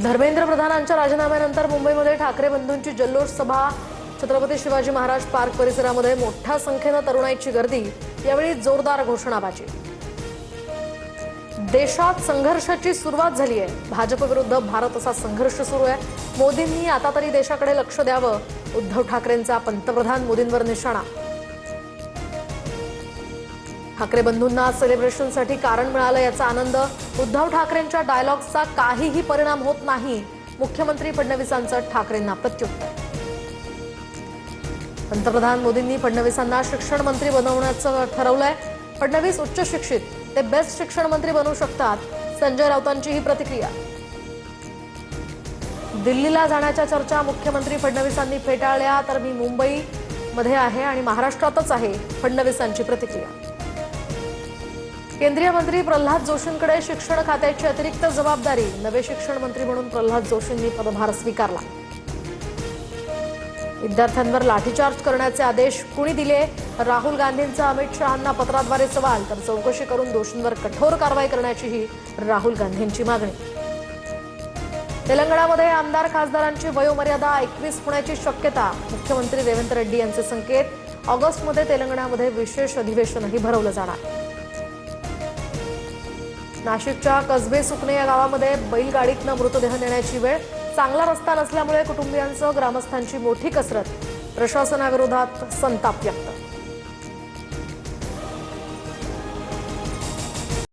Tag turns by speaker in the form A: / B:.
A: धर्मेंद्र प्रधानांच्या राजीनाम्यानंतर मुंबईमध्ये ठाकरे बंधूंची जल्लोष सभा। छत्रपती शिवाजी महाराज पार्क परिसरामध्ये मोठ्या संख्येने तरुणाईची गर्दी। यावेळी जोरदार घोषणाबाजी। देशात संघर्षाची सुरुवात झाली आहे। भाजप विरुद्ध भारत असा संघर्ष सुरू आहे। मोदींनी आता तरी देशाकडे लक्ष द्यावं। उद्धव ठाकरेंचा पंतप्रधान मोदींवर निशाणा। ठाकरे बंधूंना सेलिब्रेशनसाठी कारण मिळालं याचा आनंद। उद्धव ठाकरेंच्या डायलॉग्सचा काहीही परिणाम होत नाही। मुख्यमंत्री फडणवीसांचं ठाकरेंना प्रत्युत्तर। पंतप्रधान मोदींनी फडणवीसांना शिक्षण मंत्री बनवण्याचं ठरवलंय। फडणवीस उच्च शिक्षित, ते बेस्ट शिक्षण मंत्री बनू शकतात। संजय राऊतांची ही प्रतिक्रिया। दिल्लीला जाण्याच्या चर्चा मुख्यमंत्री फडणवीसांनी फेटाळल्या, तर मी मुंबईमध्ये आहे आणि महाराष्ट्रातच आहे, फडणवीसांची प्रतिक्रिया। केंद्रीय मंत्री प्रल्हाद जोशींकडे शिक्षण खात्याची अतिरिक्त जबाबदारी। नवे शिक्षण मंत्री म्हणून प्रल्हाद जोशींनी पदभार स्वीकारला। विद्यार्थ्यांवर लाठीचार्ज करण्याचे आदेश कुणी दिले? राहुल गांधींचा अमित शहांना पत्राद्वारे सवाल, तर चौकशी करून दोषींवर कठोर कारवाई करण्याचीही राहुल गांधींची मागणी। तेलंगणामध्ये आमदार खासदारांची वयोमर्यादा 21 होण्याची शक्यता। मुख्यमंत्री रेवंत रेड्डी यांचे संकेत। ऑगस्टमध्ये तेलंगणामध्ये विशेष अधिवेशनही भरवलं जाणार। नाशिकच्या कसबे सुकणे या गावामध्ये बैलगाडीतनं मृतदेह नेण्याची वेळ। चांगला रस्ता नसल्यामुळे कुटुंबियांसह ग्रामस्थांची मोठी कसरत। प्रशासनाविरोधात संताप व्यक्त।